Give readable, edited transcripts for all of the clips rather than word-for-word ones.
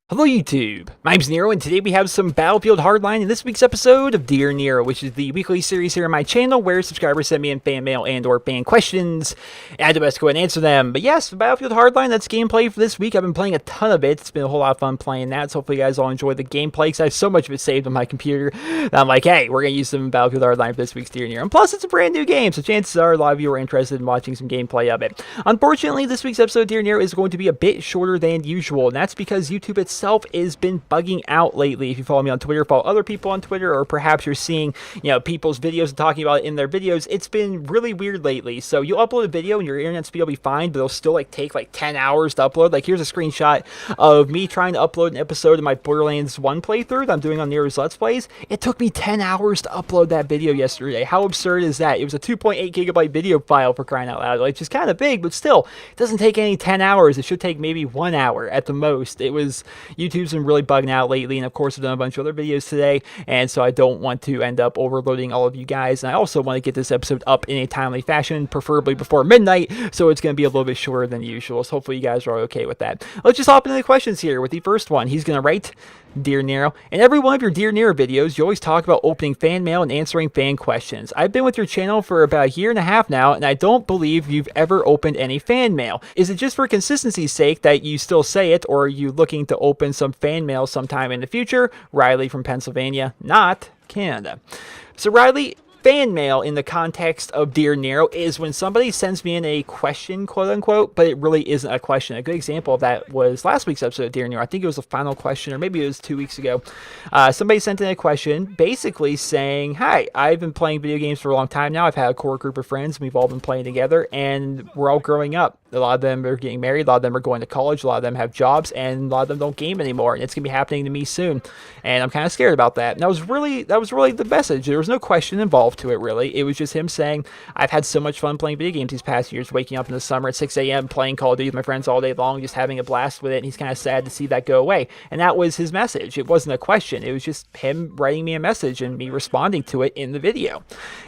Hello YouTube, my name's Nero and today we have some Battlefield Hardline in this week's episode of Dear Nero, which is the weekly series here on my channel where subscribers send me in fan mail and or fan questions, and I do best to go ahead and answer them. But yes, Battlefield Hardline, that's gameplay for this week. I've been playing a ton of it. It's been a whole lot of fun playing that, so hopefully you guys all enjoy the gameplay because I have so much of it saved on my computer that I'm like, hey, we're going to use some Battlefield Hardline for this week's Dear Nero. And plus, it's a brand new game, so chances are a lot of you are interested in watching some gameplay of it. Unfortunately, this week's episode of Dear Nero is going to be a bit shorter than usual, and that's because YouTube itself has been bugging out lately. If you follow me on Twitter, follow other people on Twitter, or perhaps you're seeing, people's videos and talking about it in their videos, it's been really weird lately. So you'll upload a video and your internet speed will be fine, but it'll still take 10 hours to upload. Like, here's a screenshot of me trying to upload an episode of my Borderlands 1 playthrough that I'm doing on Nero's Let's Plays. It took me 10 hours to upload that video yesterday. How absurd is that? It was a 2.8 gigabyte video file, for crying out loud. Like, just kind of big, but still, it doesn't take any 10 hours. It should take maybe 1 hour at the most. YouTube's been really bugging out lately, and of course I've done a bunch of other videos today, and so I don't want to end up overloading all of you guys, and I also want to get this episode up in a timely fashion, preferably before midnight, so it's going to be a little bit shorter than usual, so hopefully you guys are okay with that. Let's just hop into the questions here with the first one. He's going to write, Dear Nero, in every one of your Dear Nero videos, you always talk about opening fan mail and answering fan questions. I've been with your channel for about a year and a half now, and I don't believe you've ever opened any fan mail. Is it just for consistency's sake that you still say it, or are you looking to open some fan mail sometime in the future? Riley from Pennsylvania, not Canada. So Riley, fan mail in the context of Dear Nero is when somebody sends me in a question, quote unquote, but it really isn't a question. A good example of that was last week's episode of Dear Nero. I think it was the final question, or maybe it was 2 weeks ago. Somebody sent in a question basically saying, hi, I've been playing video games for a long time now. I've had a core group of friends. We've all been playing together, and we're all growing up. A lot of them are getting married. A lot of them are going to college. A lot of them have jobs, and a lot of them don't game anymore. And it's going to be happening to me soon. And I'm kind of scared about that. And that was really the message. There was no question involved to it, really. It was just him saying, I've had so much fun playing video games these past years, waking up in the summer at 6 a.m., playing Call of Duty with my friends all day long, just having a blast with it. And he's kind of sad to see that go away. And that was his message. It wasn't a question. It was just him writing me a message and me responding to it in the video.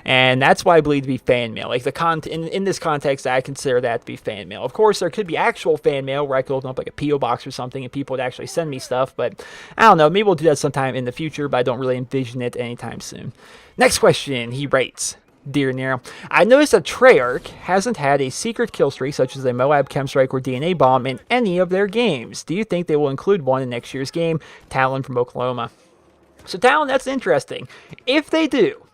And that's why I believe to be fan mail. Like, in this context, I consider that to be fan mail. Of course, there could be actual fan mail where I could open up like a P.O. box or something and people would actually send me stuff, but I don't know, maybe we'll do that sometime in the future, but I don't really envision it anytime soon. Next question, he writes, Dear Nero, I noticed that Treyarch hasn't had a secret kill streak such as a Moab, Chemstrike, or DNA bomb in any of their games. Do you think they will include one in next year's game? Talon from Oklahoma. So Talon, that's interesting. If they do,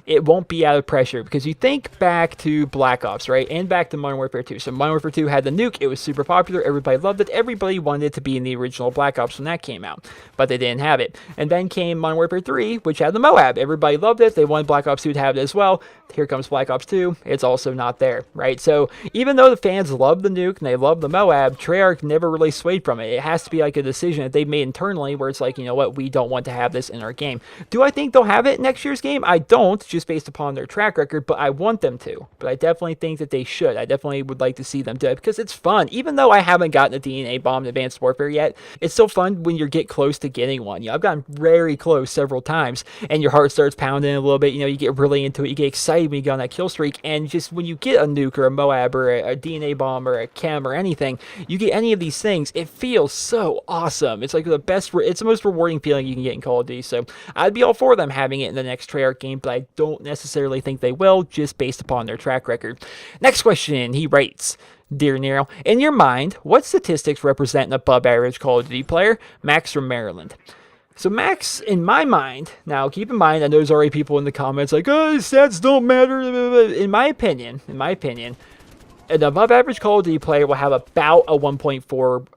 it won't be out of pressure, because you think back to Black Ops, right? And back to Modern Warfare 2. So Modern Warfare 2 had the nuke. It was super popular. Everybody loved it. Everybody wanted it to be in the original Black Ops when that came out, but they didn't have it. And then came Modern Warfare 3, which had the Moab. Everybody loved it. They wanted Black Ops 2 to have it as well. Here comes Black Ops 2. It's also not there, right? So even though the fans love the nuke and they love the Moab, Treyarch never really swayed from it. It has to be like a decision that they've made internally where it's like, you know what, we don't want to have this in our game. Do I think they'll have it in next year's game? I don't, just based upon their track record, but I want them to. But I definitely think that they should. I definitely would like to see them do it because it's fun. Even though I haven't gotten a DNA bomb in Advanced Warfare yet, it's still fun when you get close to getting one. I've gotten very close several times, and your heart starts pounding a little bit. You get really into it. You get excited when you get on that kill streak, and just when you get a nuke or a Moab or a DNA bomb or a chem or anything, you get any of these things, it feels so awesome. It's like it's the most rewarding feeling you can get in Call of Duty. So I'd be all for them having it in the next Treyarch game, but I don't necessarily think they will, just based upon their track record. Next question, he writes, Dear Nero, in your mind, what statistics represent an above average Call of Duty player? Max from Maryland. So Max, in my mind, now keep in mind, I know there's already people in the comments like, oh, stats don't matter. In my opinion, an above average Call of Duty player will have about a 1.40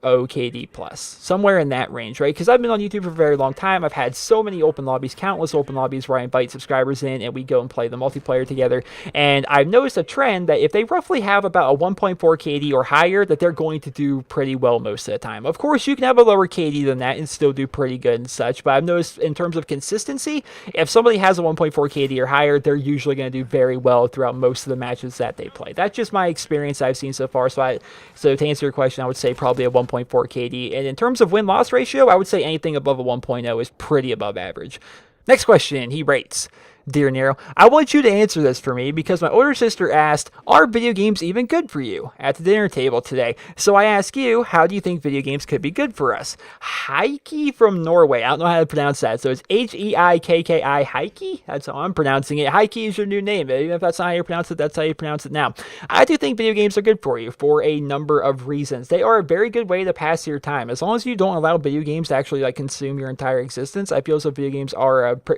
KD plus, somewhere in that range, right? Because I've been on YouTube for a very long time. I've had so many open lobbies, countless open lobbies where I invite subscribers in and we go and play the multiplayer together. And I've noticed a trend that if they roughly have about a 1.4 KD or higher, that they're going to do pretty well most of the time. Of course, you can have a lower KD than that and still do pretty good and such, but I've noticed in terms of consistency, if somebody has a 1.4 KD or higher, they're usually going to do very well throughout most of the matches that they play. That's just my experience I've seen so far. So to answer your question, I would say probably a 1.4 KD. And in terms of win-loss ratio, I would say anything above a 1.0 is pretty above average. Next question, he writes, Dear Nero, I want you to answer this for me because my older sister asked, are video games even good for you at the dinner table today? So I ask you, how do you think video games could be good for us? Heikki from Norway. I don't know how to pronounce that. So it's Heikki. Heikki? That's how I'm pronouncing it. Heikki is your new name. Even if that's not how you pronounce it, that's how you pronounce it now. I do think video games are good for you for a number of reasons. They are a very good way to pass your time. As long as you don't allow video games to actually consume your entire existence, I feel as though video games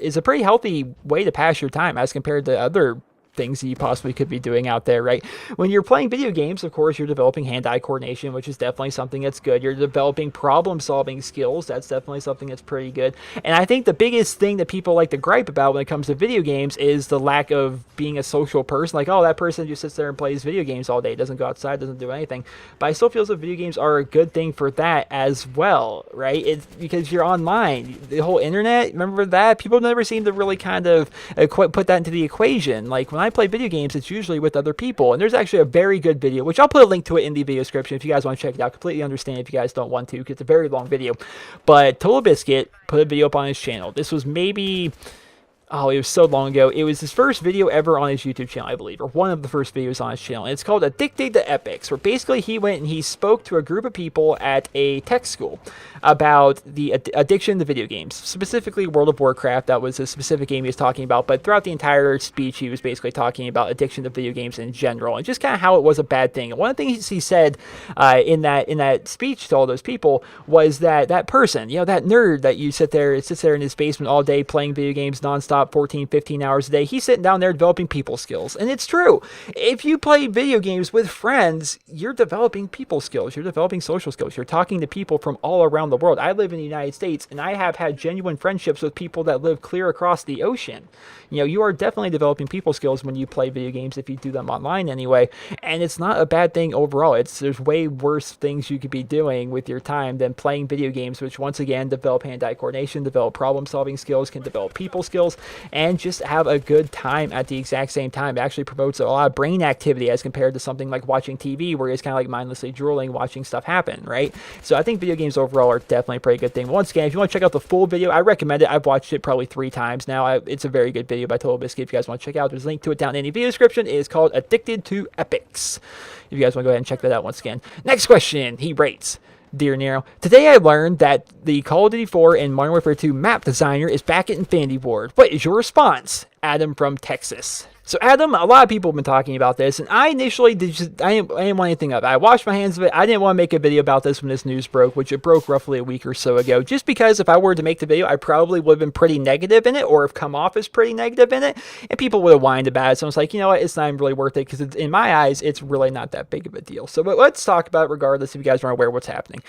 is a pretty healthy way to pass your time as compared to other things that you possibly could be doing out there, right? When you're playing video games, of course, you're developing hand-eye coordination, which is definitely something that's good. You're developing problem-solving skills. That's definitely something that's pretty good. And I think the biggest thing that people like to gripe about when it comes to video games is the lack of being a social person. Like, oh, that person just sits there and plays video games all day, doesn't go outside, doesn't do anything. But I still feel as if video games are a good thing for that as well, right? It's because you're online. The whole internet, remember that? People never seem to really kind of put that into the equation. Like, when I play video games, it's usually with other people. And there's actually a very good video, which I'll put a link to it in the video description if you guys want to check it out. Completely understand if you guys don't want to, because it's a very long video. But Total Biscuit put a video up on his channel. This was maybe... oh, it was so long ago. It was his first video ever on his YouTube channel, I believe, or one of the first videos on his channel. And it's called Addicted to Epics, where basically he went and he spoke to a group of people at a tech school about the addiction to video games, specifically World of Warcraft. That was a specific game he was talking about, but throughout the entire speech, he was basically talking about addiction to video games in general, and just kind of how it was a bad thing. And one of the things he said in that speech to all those people was that person, that nerd that you sits there in his basement all day playing video games nonstop, 14, 15 hours a day, he's sitting down there developing people skills. And it's true. If you play video games with friends, you're developing people skills. You're developing social skills. You're talking to people from all around the world. I live in the United States, and I have had genuine friendships with people that live clear across the ocean. You are definitely developing people skills when you play video games, if you do them online anyway. And it's not a bad thing overall. There's way worse things you could be doing with your time than playing video games, which once again develop hand-eye coordination, develop problem-solving skills, can develop people skills, and just have a good time at the exact same time. It actually promotes a lot of brain activity as compared to something like watching TV, where it's kind of like mindlessly drooling, watching stuff happen, right? So I think video games overall are definitely a pretty good thing. Once again, if you want to check out the full video, I recommend it. I've watched it probably 3 times now. It's a very good video by Total Biscuit. If you guys want to check it out, there's a link to it down in the video description. It is called Addicted to Epics. If you guys want to go ahead and check that out once again. Next question, he rates. Dear Nero, today I learned that the Call of Duty 4 and Modern Warfare 2 map designer is back at Infinity Ward. What is your response? Adam from Texas. So Adam, a lot of people have been talking about this, and I initially I didn't want anything of it. I washed my hands of it. I didn't want to make a video about this when this news broke, which it broke roughly a week or so ago, just because if I were to make the video, I probably would have been pretty negative in it, or have come off as pretty negative in it, and people would have whined about it. So I was like, you know what, it's not even really worth it, because in my eyes, it's really not that big of a deal. So but let's talk about it regardless if you guys aren't aware of what's happening.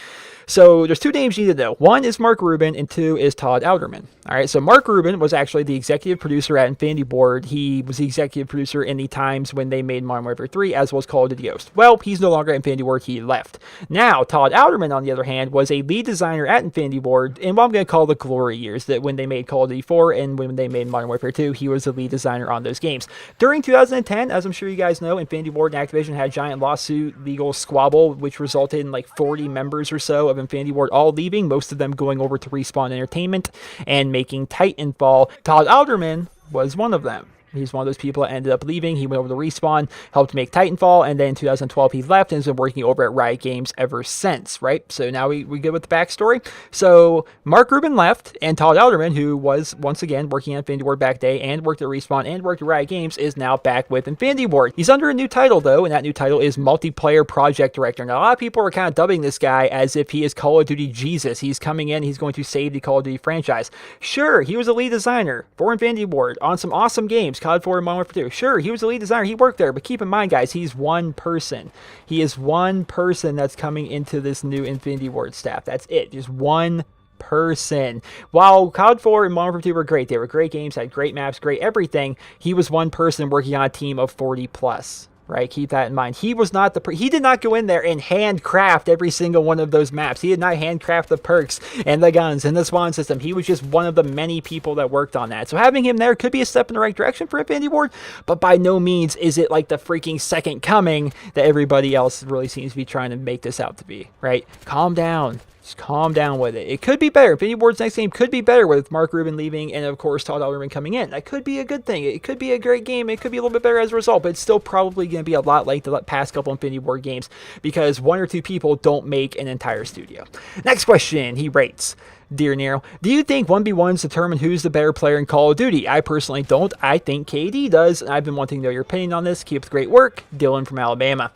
So there's 2 names you need to know. 1 is Mark Rubin, and 2 is Todd Alderman. All right, so Mark Rubin was actually the executive producer at Infinity Ward. He was the executive producer in the times when they made Modern Warfare 3, as well as Call of Duty Ghost. Well, he's no longer at Infinity Ward. He left. Now, Todd Alderman, on the other hand, was a lead designer at Infinity Ward in what I'm going to call the glory years, that when they made Call of Duty 4 and when they made Modern Warfare 2, he was the lead designer on those games. During 2010, as I'm sure you guys know, Infinity Ward and Activision had a giant lawsuit, legal squabble, which resulted in like 40 members or so of Infinity Ward all leaving, most of them going over to Respawn Entertainment and making Titanfall. Todd Alderman was one of them. He's one of those people that ended up leaving. He went over to Respawn, helped make Titanfall, and then in 2012 he left and has been working over at Riot Games ever since, right? So now we good with the backstory. So Mark Rubin left, and Todd Alderman, who was once again working at Infinity Ward back day and worked at Respawn and worked at Riot Games, is now back with Infinity Ward. He's under a new title though, and that new title is Multiplayer Project Director. Now a lot of people are kind of dubbing this guy as if he is Call of Duty Jesus. He's coming in, he's going to save the Call of Duty franchise. Sure, he was a lead designer for Infinity Ward on some awesome games, CoD 4 and Modern Warfare 2. Sure, he was the lead designer. He worked there. But keep in mind, guys, he's one person. He is one person that's coming into this new Infinity Ward staff. That's it. Just one person. While CoD 4 and Modern Warfare 2 were great, they were great games, had great maps, great everything, he was one person working on a team of 40 plus. Right, keep that in mind. He was not he did not go in there and handcraft every single one of those maps. He did not handcraft the perks and the guns and the spawn system. He was just one of the many people that worked on that. So having him there could be a step in the right direction for Infinity Ward, but by no means is it like the freaking second coming that everybody else really seems to be trying to make this out to be, right? Calm down. Just calm down with it. It could be better. Infinity Ward's next game could be better with Mark Rubin leaving and, of course, Todd Alderman coming in. That could be a good thing. It could be a great game. It could be a little bit better as a result, but it's still probably going to be a lot like the past couple Infinity Ward games because one or two people don't make an entire studio. Next question, he rates. Dear Nero, do you think 1v1s determine who's the better player in Call of Duty? I personally don't. I think KD does, and I've been wanting to know your opinion on this. Keep up the great work. Dylan from Alabama.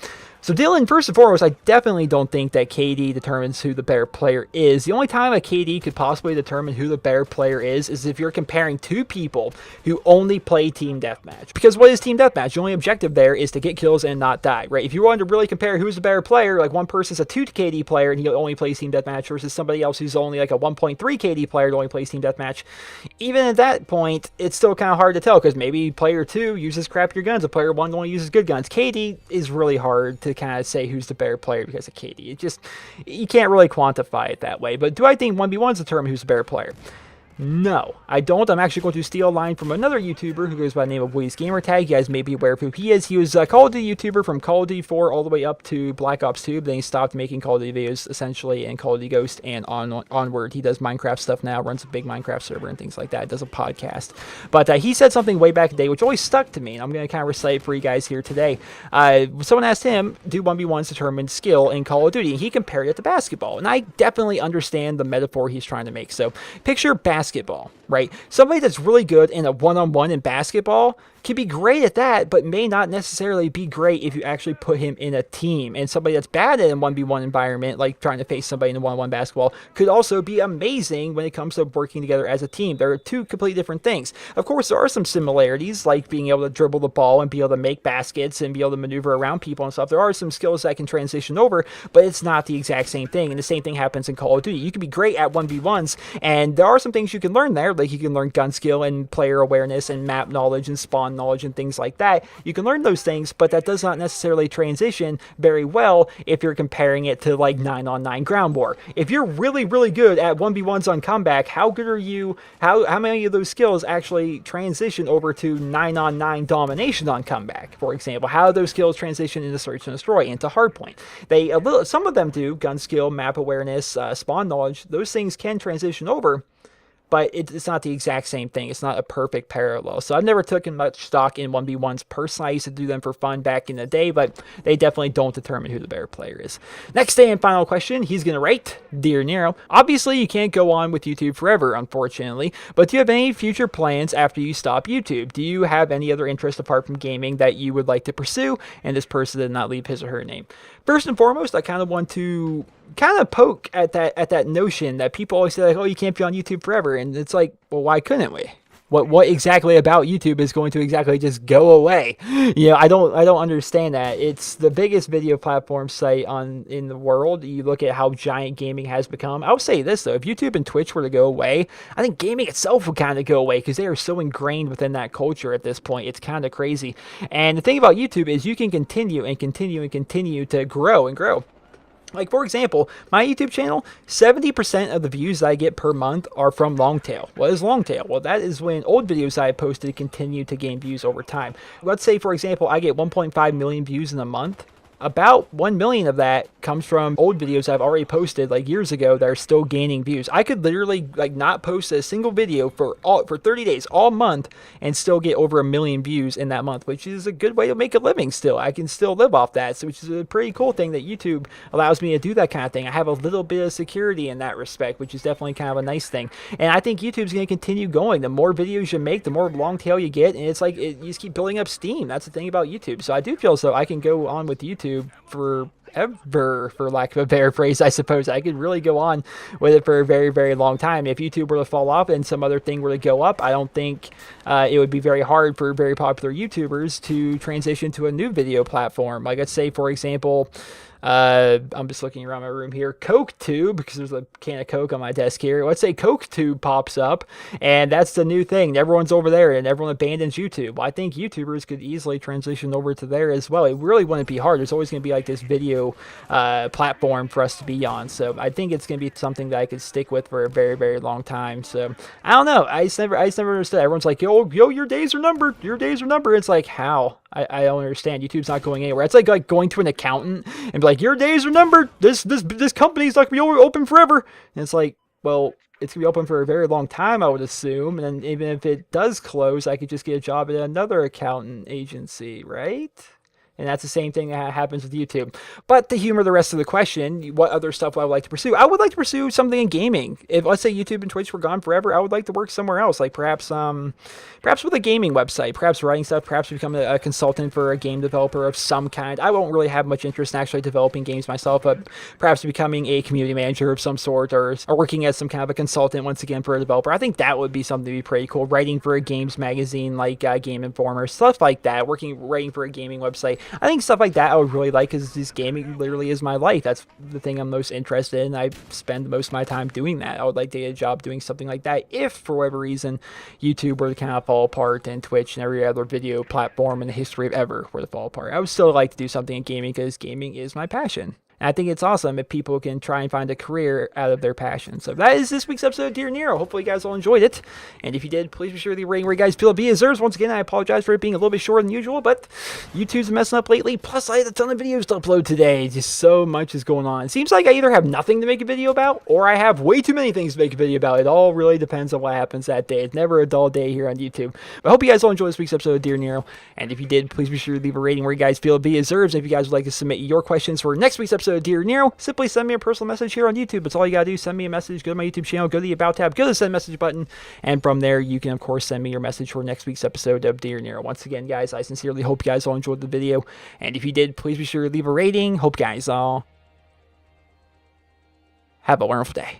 So Dylan, first and foremost, I definitely don't think that KD determines who the better player is. The only time a KD could possibly determine who the better player is if you're comparing two people who only play Team Deathmatch. Because what is Team Deathmatch? The only objective there is to get kills and not die, right? If you wanted to really compare who's the better player, like one person's a 2 KD player and he only plays Team Deathmatch versus somebody else who's only like a 1.3 KD player who only plays Team Deathmatch, even at that point, it's still kind of hard to tell because maybe player 2 uses crappier guns, and player 1 only uses good guns. KD is really hard to kind of say who's the better player because of KD. It just, you can't really quantify it that way. But do I think 1v1's determine who's the better player? No, I don't. I'm actually going to steal a line from another YouTuber who goes by the name of Woody's Gamertag. You guys may be aware of who he is. He was a Call of Duty YouTuber from Call of Duty 4 all the way up to Black Ops 2. Then he stopped making Call of Duty videos essentially in Call of Duty Ghost and onward. He does Minecraft stuff now, runs a big Minecraft server and things like that. Does a podcast. But he said something way back in the day which always stuck to me. And I'm going to kind of recite it for you guys here today. Someone asked him, do 1v1s determine skill in Call of Duty? And he compared it to basketball. And I definitely understand the metaphor he's trying to make. So picture basketball, right? Somebody that's really good in a one-on-one in basketball can be great at that, but may not necessarily be great if you actually put him in a team. And somebody that's bad at a 1v1 environment, like trying to face somebody in a one-on-one basketball, could also be amazing when it comes to working together as a team. There are two completely different things. Of course, there are some similarities, like being able to dribble the ball and be able to make baskets and be able to maneuver around people and stuff. There are some skills that can transition over, but it's not the exact same thing. And the same thing happens in Call of Duty. You can be great at 1v1s, and there are some things you can learn there, like you can learn gun skill and player awareness and map knowledge and spawn knowledge and things like that. You can learn those things, but that does not necessarily transition very well if you're comparing it to like 9-on-9 ground war. If you're really, really good at 1v1s on comeback, how good are you? How many of those skills actually transition over to 9-on-9 domination on comeback, for example? How do those skills transition into search and destroy, into hardpoint? Some of them do. Gun skill, map awareness, spawn knowledge, those things can transition over, but it's not the exact same thing. It's not a perfect parallel. So I've never taken much stock in 1v1s personally. I used to do them for fun back in the day, but they definitely don't determine who the better player is. Next and final question, he's going to rate, Dear Nero. Obviously, you can't go on with YouTube forever, unfortunately, but do you have any future plans after you stop YouTube? Do you have any other interest apart from gaming that you would like to pursue? And this person did not leave his or her name. First and foremost, I kind of want to poke at that notion that people always say, like, oh, you can't be on YouTube forever. And it's like, well, why couldn't we? What exactly about YouTube is going to exactly just go away? You know, I don't understand that. It's the biggest video platform site in the world. You look at how giant gaming has become. I would say this though, if YouTube and Twitch were to go away, I think gaming itself would kind of go away because they are so ingrained within that culture at this point. It's kind of crazy. And the thing about YouTube is you can continue and continue and continue to grow and grow. Like, for example, my YouTube channel, 70% of the views that I get per month are from long tail. What is long tail? Well, that is when old videos I posted continue to gain views over time. Let's say, for example, I get 1.5 million views in a month. About 1 million of that comes from old videos I've already posted like years ago that are still gaining views. I could literally like not post a single video for 30 days, all month, and still get over 1 million views in that month, which is a good way to make a living still. I can still live off that, so which is a pretty cool thing that YouTube allows me to do that kind of thing. I have a little bit of security in that respect, which is definitely kind of a nice thing. And I think YouTube's going to continue going. The more videos you make, the more long tail you get, and it's like you just keep building up steam. That's the thing about YouTube. So I do feel as though I can go on with YouTube forever, for lack of a better phrase, I suppose. I could really go on with it for a very, very long time. If YouTube were to fall off and some other thing were to go up, I don't think it would be very hard for very popular YouTubers to transition to a new video platform. Like, let's say, for example, I'm just looking around my room here, Coke Tube, because there's a can of Coke on my desk here. Let's say Coke Tube pops up, and that's the new thing. Everyone's over there, and everyone abandons YouTube. Well, I think YouTubers could easily transition over to there as well. It really wouldn't be hard. There's always going to be like this video platform for us to be on. So I think it's going to be something that I could stick with for a very, very long time. So I don't know. I just never understood. Everyone's like, yo, your days are numbered. Your days are numbered. It's like, how? I don't understand. YouTube's not going anywhere. It's like going to an accountant and be like, your days are numbered. This company's not going to be open forever. And it's like, well, it's going to be open for a very long time, I would assume. And even if it does close, I could just get a job at another accountant agency, right? And that's the same thing that happens with YouTube. But to humor the rest of the question, what other stuff would I like to pursue? I would like to pursue something in gaming. If, let's say, YouTube and Twitch were gone forever, I would like to work somewhere else. Like perhaps with a gaming website, perhaps writing stuff, perhaps become a consultant for a game developer of some kind. I won't really have much interest in actually developing games myself, but perhaps becoming a community manager of some sort, or working as some kind of a consultant once again for a developer. I think that would be something to be pretty cool. Writing for a games magazine like Game Informer, stuff like that. Writing for a gaming website. I think stuff like that I would really like, because this gaming literally is my life. That's the thing I'm most interested in. I spend most of my time doing that. I would like to get a job doing something like that if, for whatever reason, YouTube were to kind of fall apart and Twitch and every other video platform in the history of ever were to fall apart. I would still like to do something in gaming, because gaming is my passion. And I think it's awesome if people can try and find a career out of their passion. So that is this week's episode of Dear Nero. Hopefully you guys all enjoyed it. And if you did, please be sure to leave a rating where you guys feel it deserves. Once again, I apologize for it being a little bit shorter than usual, but YouTube's messing up lately. Plus, I had a ton of videos to upload today. Just so much is going on. It seems like I either have nothing to make a video about, or I have way too many things to make a video about. It all really depends on what happens that day. It's never a dull day here on YouTube. But I hope you guys all enjoyed this week's episode of Dear Nero. And if you did, please be sure to leave a rating where you guys feel it deserves. If you guys would like to submit your questions for next week's episode of Dear Nero, simply send me a personal message here on YouTube. That's all you gotta do. Send me a message, go to my YouTube channel, go to the About tab, go to the Send Message button, and from there you can of course send me your message for next week's episode of Dear Nero. Once again, guys, I sincerely hope you guys all enjoyed the video, and if you did, please be sure to leave a rating. Hope you guys all have a wonderful day.